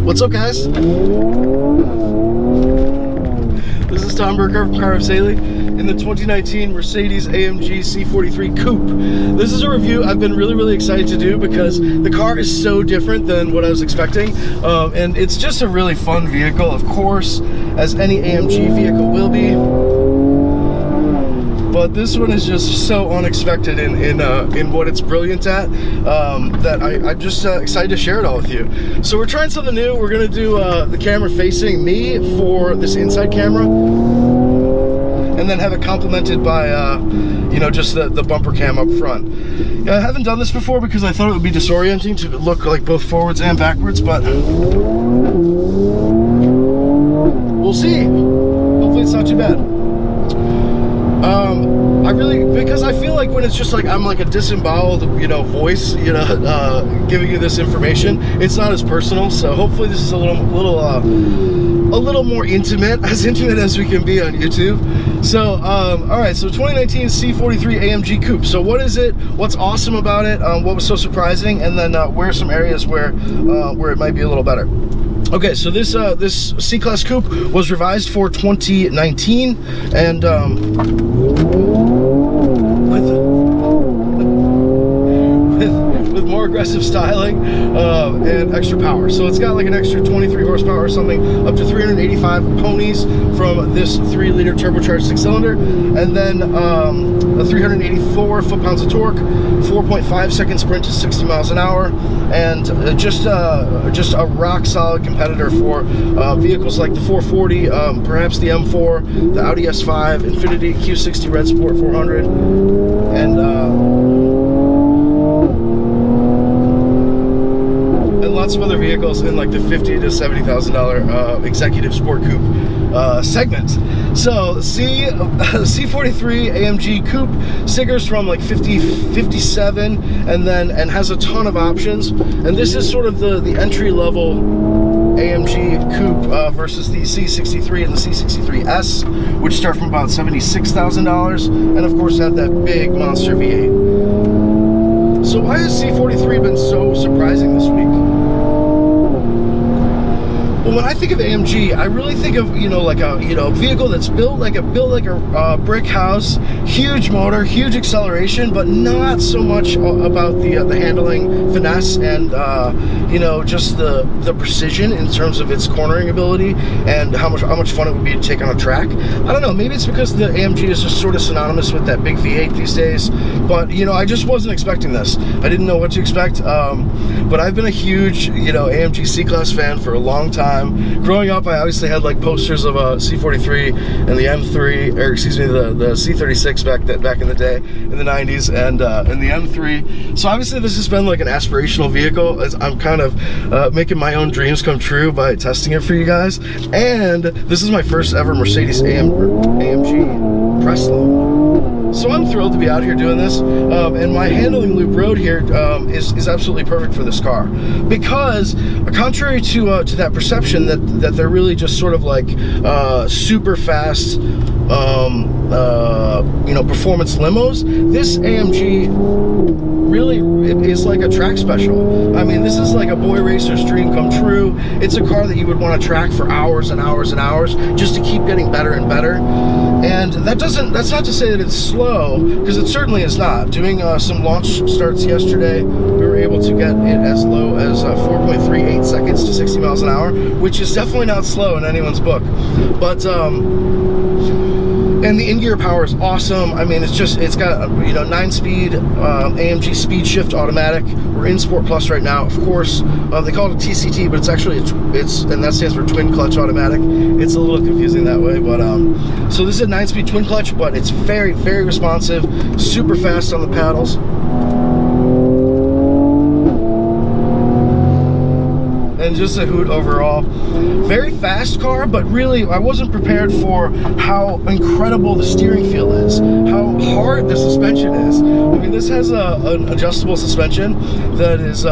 What's up, guys? This is Tom Burkhardt from car-revs in the 2019 Mercedes AMG C43 Coupe. This is a review I've been really excited to do because the car is so different than what I was expecting, and it's just a really fun vehicle, of course, as any AMG vehicle will be. But this one is just so unexpected in what it's brilliant at, that I'm just excited to share it all with you. So we're trying something new. We're gonna do the camera facing me for this inside camera, and then have it complemented by you know, just the bumper cam up front. Yeah, I haven't done this before because I thought it would be disorienting to look like both forwards and backwards, but we'll see. Hopefully it's not too bad. Because I feel like when it's just like I'm like a disemboweled, you know, voice, you know, giving you this information, it's not as personal. So hopefully this is a little more intimate as we can be on YouTube. So all right, so 2019 C43 AMG Coupe. So what is it? What's awesome about it? What was so surprising? And then where are some areas where it might be a little better? Okay, so this C-Class Coupe was revised for 2019, and with more aggressive styling and extra power. So it's got like an extra 23 horsepower or something, up to 385 ponies from this 3-liter turbocharged 6-cylinder, and then a 384 foot-pounds of torque, 4.5-second sprint to 60 miles an hour, and just a rock-solid competitor for vehicles like the 440, perhaps the M4, the Audi S5, Infiniti Q60 Red Sport 400, and lots of other vehicles in like the $50,000 to $70,000 executive sport coupe segment. So C43 AMG Coupe stickers from like 57, and has a ton of options. And this is sort of the entry level AMG Coupe versus the C63 and the C63S, which start from about $76,000, and of course have that big monster V8. So why has C43 been so surprising this week? Well, when I think of AMG, I really think of, you know, like a vehicle that's built like a brick house, huge motor, huge acceleration, but not so much about the handling, finesse, and you know, just the precision in terms of its cornering ability and how much fun it would be to take on a track. I don't know, maybe it's because the AMG is just sort of synonymous with that big V8 these days, but you know, I just wasn't expecting this. I didn't know what to expect, but I've been a huge, you know, AMG C-Class fan for a long time. Growing up, I obviously had like posters of C43 and the M3, or excuse me, the C36 back in the day, in the 90s, and the M3. So obviously this has been like an aspirational vehicle, as I'm kind of making my own dreams come true by testing it for you guys. And this is my first ever Mercedes AMG press load. So I'm thrilled to be out here doing this, and my handling loop road here is absolutely perfect for this car, because contrary to that perception that they're really just sort of like super fast, you know, performance limos, this AMG really is like a track special. I mean, this is like a boy racer's dream come true. It's a car that you would want to track for hours and hours and hours just to keep getting better and better. And that's not to say that it's slow, because it certainly is not. Doing some launch starts yesterday, we were able to get it as low as 4.38 seconds to 60 miles an hour, which is definitely not slow in anyone's book. But and the in-gear power is awesome. I mean, it's got, you know, 9-speed AMG speed shift automatic. We're in Sport Plus right now, of course. They call it a TCT, but it's actually and that stands for twin clutch automatic. It's a little confusing that way, but so this is a 9-speed twin clutch, but it's very responsive, super fast on the paddles. And just a hoot overall. Very fast car, but really I wasn't prepared for how incredible the steering feel is, how hard the suspension is. I mean, this has an adjustable suspension that is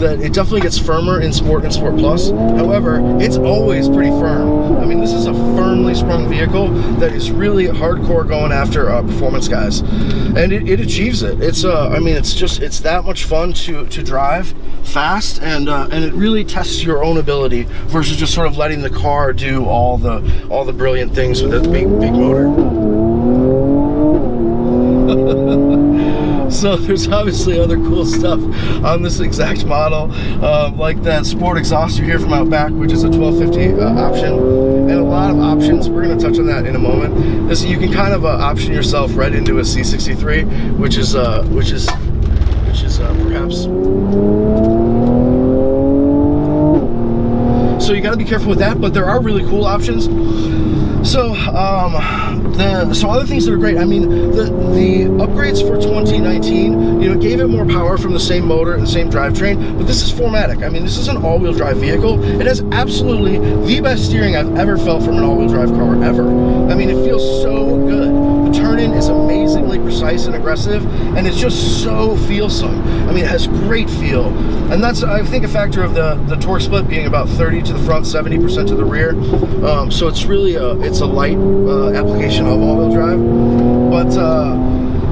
that it definitely gets firmer in Sport and Sport Plus. However, it's always pretty firm. I mean, this is a firmly sprung vehicle that is really hardcore going after performance guys, and it achieves it. It's I mean, it's that much fun to drive fast, and it really tests your own ability versus just sort of letting the car do all the brilliant things with its big motor. So there's obviously other cool stuff on this exact model, like that sport exhaust you hear from out back, which is a 1250 option, and a lot of options. We're going to touch on that in a moment. This, you can kind of option yourself right into a C43, which is perhaps. So you got to be careful with that, but there are really cool options. So other things that are great. I mean, the upgrades for 2019, you know, gave it more power from the same motor and the same drivetrain, but this is 4MATIC. I mean, this is an all-wheel drive vehicle. It has absolutely the best steering I've ever felt from an all-wheel drive car ever. I mean, it feels so good. The turn-in is amazingly precise and aggressive, and it's just so feelsome. I mean, it has great feel, and that's, I think, a factor of the torque split being about 30 to the front, 70% to the rear. So it's really it's a light application of all-wheel drive,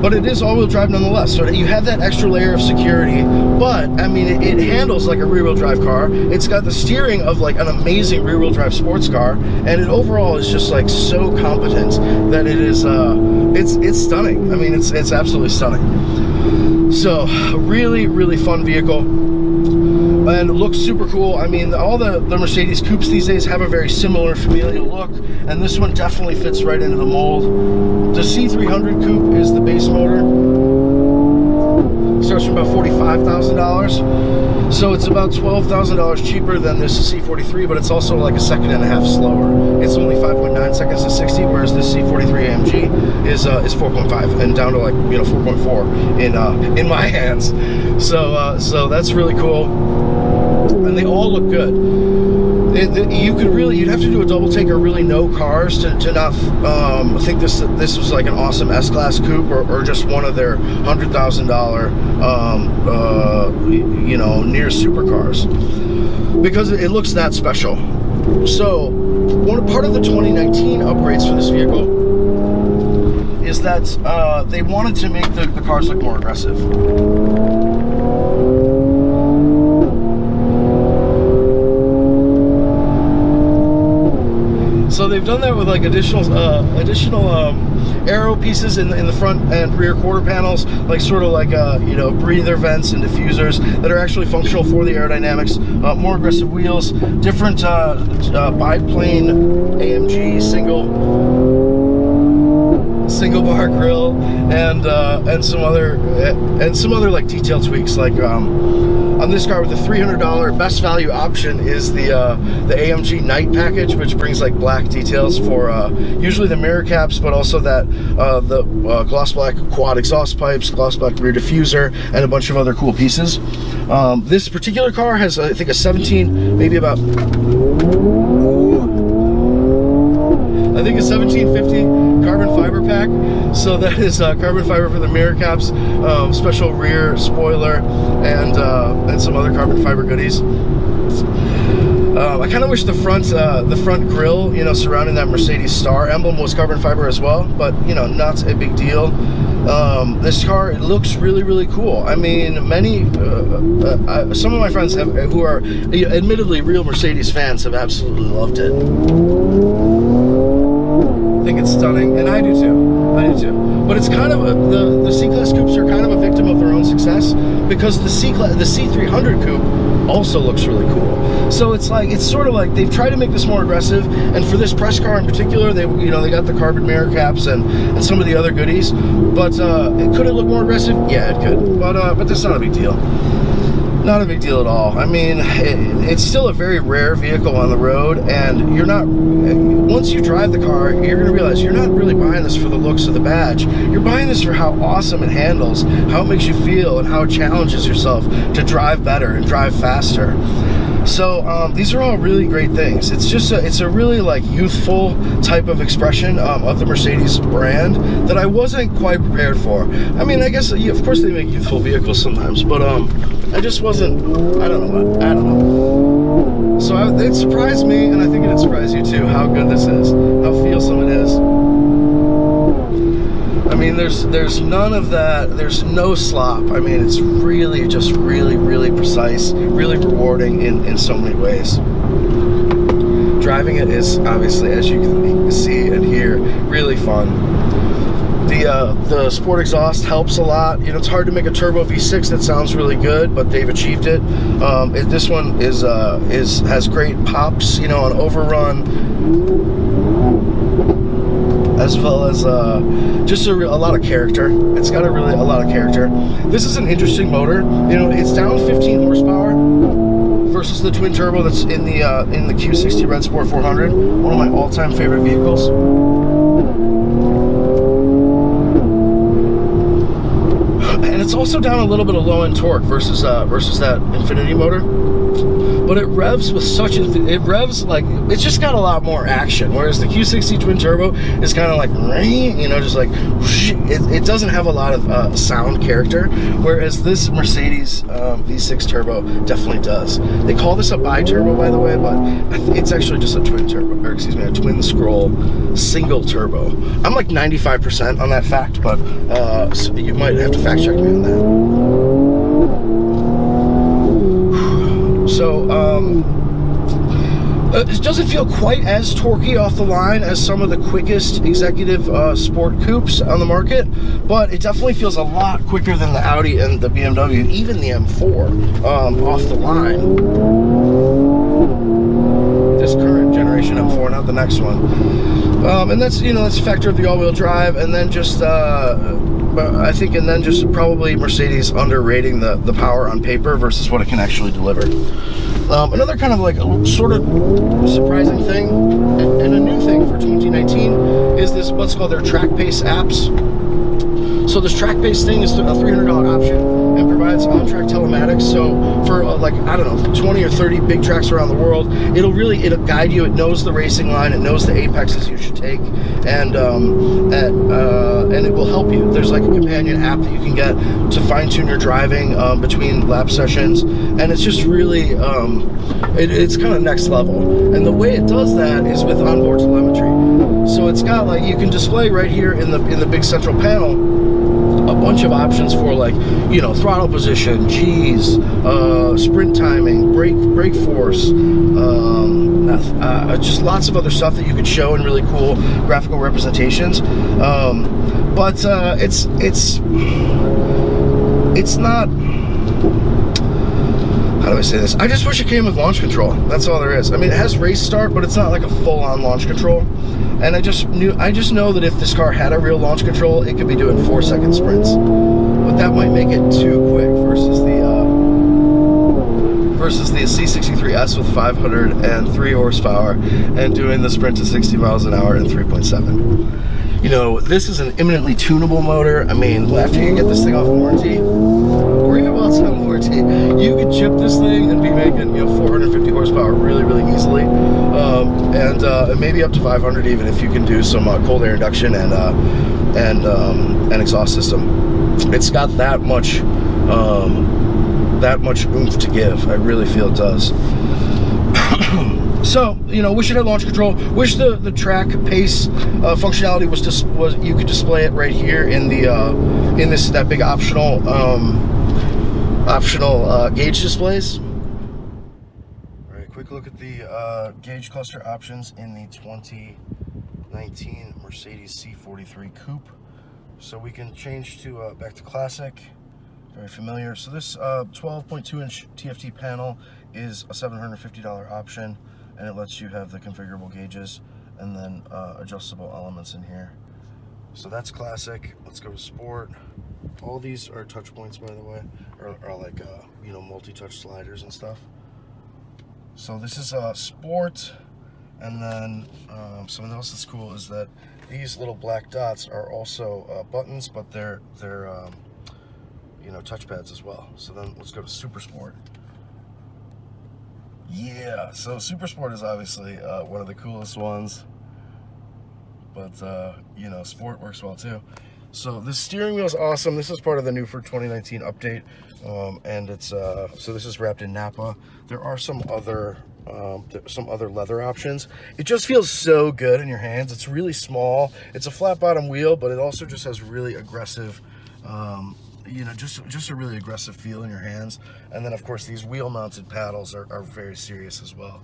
but it is all-wheel drive nonetheless. So you have that extra layer of security, but I mean, it handles like a rear-wheel drive car. It's got the steering of like an amazing rear-wheel drive sports car, and it overall is just like so competent that it is it's stunning. I mean, it's absolutely stunning. So really fun vehicle, and it looks super cool. I mean, all the Mercedes coupes these days have a very similar familial look, and this one definitely fits right into the mold. The C300 Coupe is the base motor. Starts from about $45,000, so it's about $12,000 cheaper than this C43, but it's also like a second and a half slower. It's only 5.9 seconds to 60, whereas this C43 AMG is 4.5 and down to like, you know, 4.4 in my hands. So that's really cool, and they all look good. You'd have to do a double take or really know cars to not think this was like an awesome S-Class coupe or just one of their $100,000 you know, near supercars, because it looks that special. So part of the 2019 upgrades for this vehicle is that they wanted to make the cars look more aggressive. So they've done that with like additional aero pieces in the front and rear quarter panels, like sort of like you know, breather vents and diffusers that are actually functional for the aerodynamics. More aggressive wheels, different biplane AMG single bar grille, and some other like detail tweaks, like on this car with the $300 best value option is the AMG Night package, which brings like black details for usually the mirror caps, but also that the gloss black quad exhaust pipes, gloss black rear diffuser, and a bunch of other cool pieces. This particular car has, I think, a 1750 carbon fiber pack. So that is carbon fiber for the mirror caps, special rear spoiler, and some other carbon fiber goodies. I kind of wish the front grille, you know, surrounding that Mercedes star emblem was carbon fiber as well, but you know, not a big deal. This car, it looks really cool. I mean, some of my friends who are admittedly real Mercedes fans have absolutely loved it. I think it's stunning, and I do too. But it's kind of the C-Class coupes are kind of a victim of their own success, because the C300 coupe also looks really cool. So it's sort of like they've tried to make this more aggressive, and for this press car in particular, they got the carbon mirror caps and some of the other goodies. But could it look more aggressive? Yeah, it could. But that's not a big deal. Not a big deal at all. I mean, it's still a very rare vehicle on the road, and once you drive the car, you're going to realize you're not really buying this for the looks of the badge. You're buying this for how awesome it handles, how it makes you feel, and how it challenges yourself to drive better and drive faster. So these are all really great things. It's just it's a really like youthful type of expression of the Mercedes brand that I wasn't quite prepared for. I mean, I guess of course they make youthful vehicles sometimes, but I just wasn't. I don't know. So it surprised me, and I think it'd surprise you too how good this is, how feelsome it is. I mean, there's none of that. There's no slop. I mean, it's really just really precise, really rewarding in so many ways. Driving it is obviously, as you can see and hear, really fun. The sport exhaust helps a lot. You know, it's hard to make a turbo V6 that sounds really good, but they've achieved it. This one has great pops. You know, an overrun, as well as just a lot of character. It's got a lot of character. This is an interesting motor. You know, it's down 15 horsepower versus the twin turbo that's in the Q60 Red Sport 400, one of my all-time favorite vehicles. And it's also down a little bit of low-end torque versus that Infinity motor. But it revs with like, it's just got a lot more action. Whereas the Q60 twin turbo is kind of like, you know, just like, it doesn't have a lot of sound character. Whereas this Mercedes V6 turbo definitely does. They call this a bi-turbo, by the way, but it's actually just a twin turbo, or excuse me, a twin scroll single turbo. I'm like 95% on that fact, but so you might have to fact check me on that. So, it doesn't feel quite as torquey off the line as some of the quickest executive sport coupes on the market, but it definitely feels a lot quicker than the Audi and the BMW, even the M4 off the line. This current generation M4, not the next one. And that's, you know, that's a factor of the all-wheel drive, and then just I think, and then just probably Mercedes underrating the power on paper versus what it can actually deliver. Another kind of like sort of surprising thing and a new thing for 2019 is this what's called their track pace apps. So this track pace thing is a $300 option and provides on-track telematics. So for like, I don't know, 20 or 30 big tracks around the world, it'll guide you. It knows the racing line, it knows the apexes you should take, and it will help you. There's like a companion app that you can get to fine-tune your driving between lap sessions, and it's just really it's kind of next level. And the way it does that is with onboard telemetry. So it's got like, you can display right here in the big central panel a bunch of options for, like, you know, throttle position, G's, sprint timing, brake force, just lots of other stuff that you could show in really cool graphical representations. But it's not, how do I say this? I just wish it came with launch control. That's all there is. I mean, it has race start, but it's not like a full-on launch control. And I just know that if this car had a real launch control, it could be doing 4-second sprints. But that might make it too quick versus the C43S with 503 horsepower and doing the sprint to 60 miles an hour in 3.7. You know, this is an eminently tunable motor. I mean, after you get this thing off warranty, or even while it's on warranty, you could chip this thing and be making, you know, 450 horsepower really easily, and maybe up to 500 even if you can do some cold air induction and exhaust system. It's got that much oomph to give. I really feel it does. So, you know, wish it had launch control. Wish the track pace functionality was you could display it right here in that big optional gauge displays. All right, quick look at the gauge cluster options in the 2019 Mercedes C43 Coupe. So we can change to back to classic. Very familiar. So this 12.2-inch TFT panel is a $750 option, and it lets you have the configurable gauges and then adjustable elements in here. So that's classic. Let's go to sport. All these are touch points, by the way, are like you know, multi-touch sliders and stuff. So this is sport, and then something else that's cool is that these little black dots are also buttons, but they're you know, touchpads as well. So then let's go to super sport. Yeah, so Super Sport is obviously one of the coolest ones, but you know, Sport works well too. So this steering wheel is awesome. This is part of the new for 2019 update, and it's so this is wrapped in Napa. There are some other leather options. It just feels so good in your hands. It's really small. It's a flat bottom wheel, but it also just has really aggressive, you know, just a really aggressive feel in your hands. And then of course these wheel mounted paddles are very serious as well.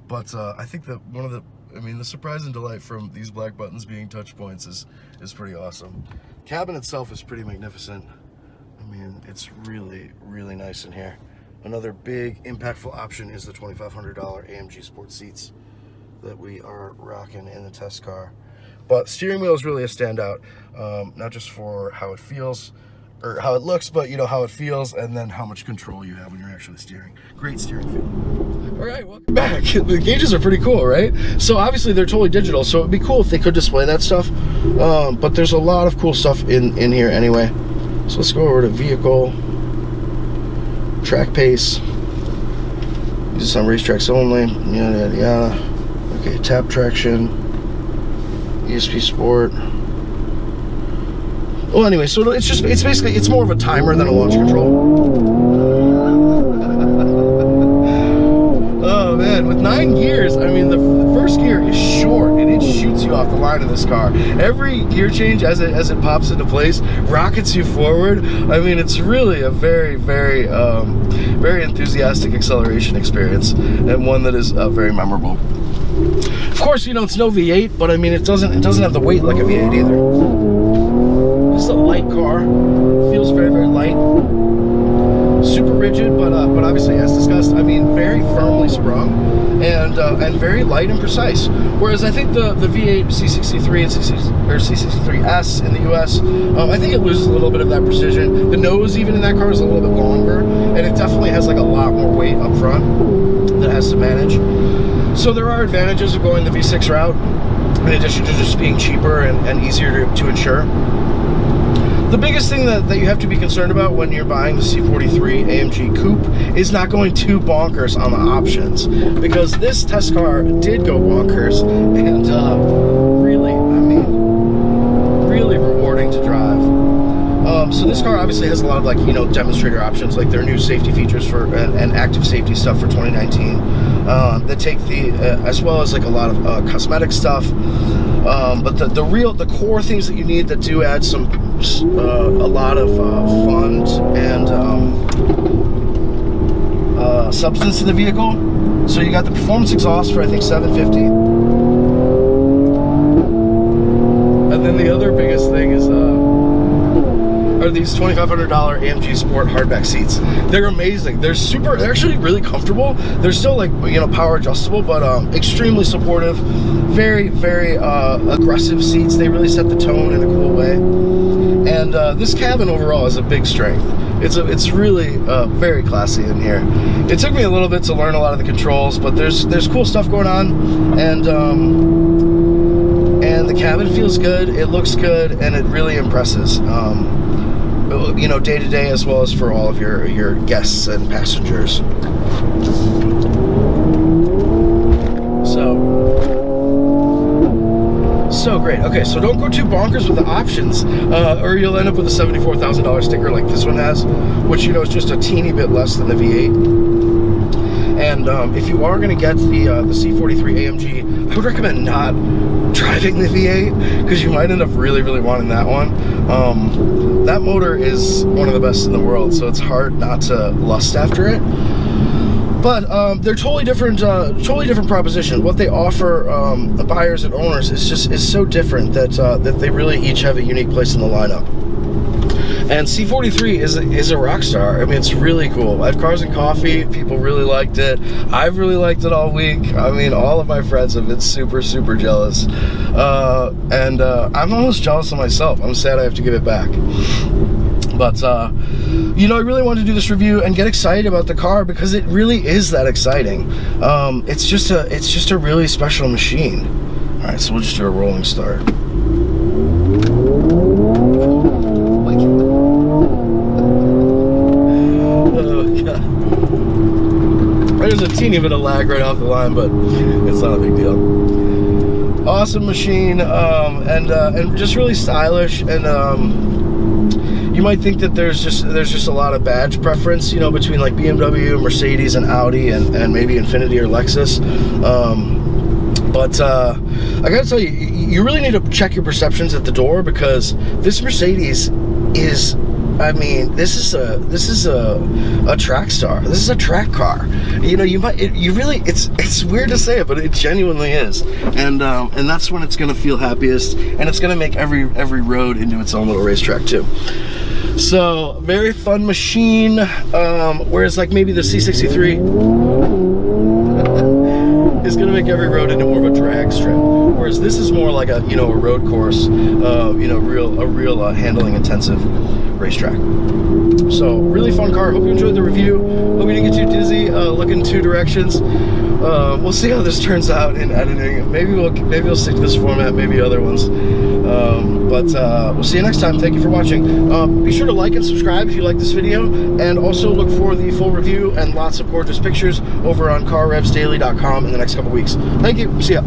But I think that the surprise and delight from these black buttons being touch points is pretty awesome. Cabin itself is pretty magnificent. I mean, it's really, really nice in here. Another big impactful option is the $2,500 AMG Sport seats that we are rocking in the test car. But steering wheel is really a standout, not just for how it feels or how it looks, but you know, how it feels, and then how much control you have when you're actually steering. Great steering feel. All right, welcome back. The gauges are pretty cool, right? So obviously they're totally digital, so it'd be cool if they could display that stuff. But there's a lot of cool stuff in here anyway. So let's go over to vehicle, track pace. These are some racetracks only. Yada yada yada. Okay, tap traction, ESP Sport. Well, anyway, so it's basically, it's more of a timer than a launch control. Oh man, with 9 gears, I mean, the first gear is short and it shoots you off the line in this car. Every gear change as it pops into place rockets you forward. I mean, it's really a very, very, very enthusiastic acceleration experience, and one that is very memorable. Of course, you know, it's no V8, but I mean, it doesn't have the weight like a V8 either. This is a light car. Feels very, very light. Super rigid, but obviously, as discussed, I mean, very firmly sprung and very light and precise. Whereas I think the V8 C63 and C63S in the US, I think it loses a little bit of that precision. The nose, even in that car, is a little bit longer, and it definitely has like a lot more weight up front that it has to manage. So there are advantages of going the V6 route, in addition to just being cheaper and easier to insure. The biggest thing that you have to be concerned about when you're buying the C43 AMG Coupe is not going too bonkers on the options, because this test car did go bonkers, and really, I mean, really rewarding to drive. So this car obviously has a lot of, like, you know, demonstrator options, like their new safety features for and active safety stuff for 2019 that take the as well as like a lot of cosmetic stuff. But the core things that you need that do add a lot of fun and substance to the vehicle. So you got the performance exhaust for I think $750, and then the other biggest thing is are these $2,500 AMG Sport hardback seats. They're amazing. They're actually really comfortable. They're still, like, you know, power adjustable, but extremely supportive. Very, very aggressive seats. They really set the tone in a cool way. And this cabin overall is a big strength. It's really very classy in here. It took me a little bit to learn a lot of the controls, but there's cool stuff going on, and the cabin feels good. It looks good, and it really impresses. You know, day to day, as well as for all of your guests and passengers. So great. Okay, so don't go too bonkers with the options, or you'll end up with a $74,000 sticker like this one has, which, you know, is just a teeny bit less than the V8. And if you are going to get the C43 AMG, I would recommend not driving the V8, because you might end up really, really wanting that one. That motor is one of the best in the world, so it's hard not to lust after it. But they're totally different proposition. What they offer buyers and owners is so different that they really each have a unique place in the lineup. And C43 is a rock star. I mean, it's really cool. At Cars and Coffee, people really liked it. I've really liked it all week. I mean, all of my friends have been super, super jealous. And I'm almost jealous of myself. I'm sad I have to give it back. But, you know, I really wanted to do this review and get excited about the car, because it really is that exciting. It's just a really special machine. All right, so we'll just do a rolling start. there's a teeny bit of lag right off the line, but it's not a big deal. Awesome machine, and just really stylish, and you might think that there's just a lot of badge preference, you know, between like BMW, Mercedes, and Audi, and maybe Infiniti or Lexus. But I gotta tell you, you really need to check your perceptions at the door, because this Mercedes is, I mean, this is a track star. This is a track car. You know, it's weird to say it, but it genuinely is. And that's when it's gonna feel happiest, and it's gonna make every road into its own little racetrack too. So very fun machine. Whereas like maybe the C43 is going to make every road into more of a drag strip, whereas this is more like a, you know, a road course, you know, a real handling intensive racetrack. So really fun car. Hope you enjoyed the review. Hope you didn't get too dizzy looking two directions. We'll see how this turns out in editing. Maybe we'll stick to this format, maybe other ones. But we'll see you next time. Thank you for watching. Be sure to like and subscribe if you like this video, and also look for the full review and lots of gorgeous pictures over on car-revsdaily.com in the next couple weeks. Thank you. See ya.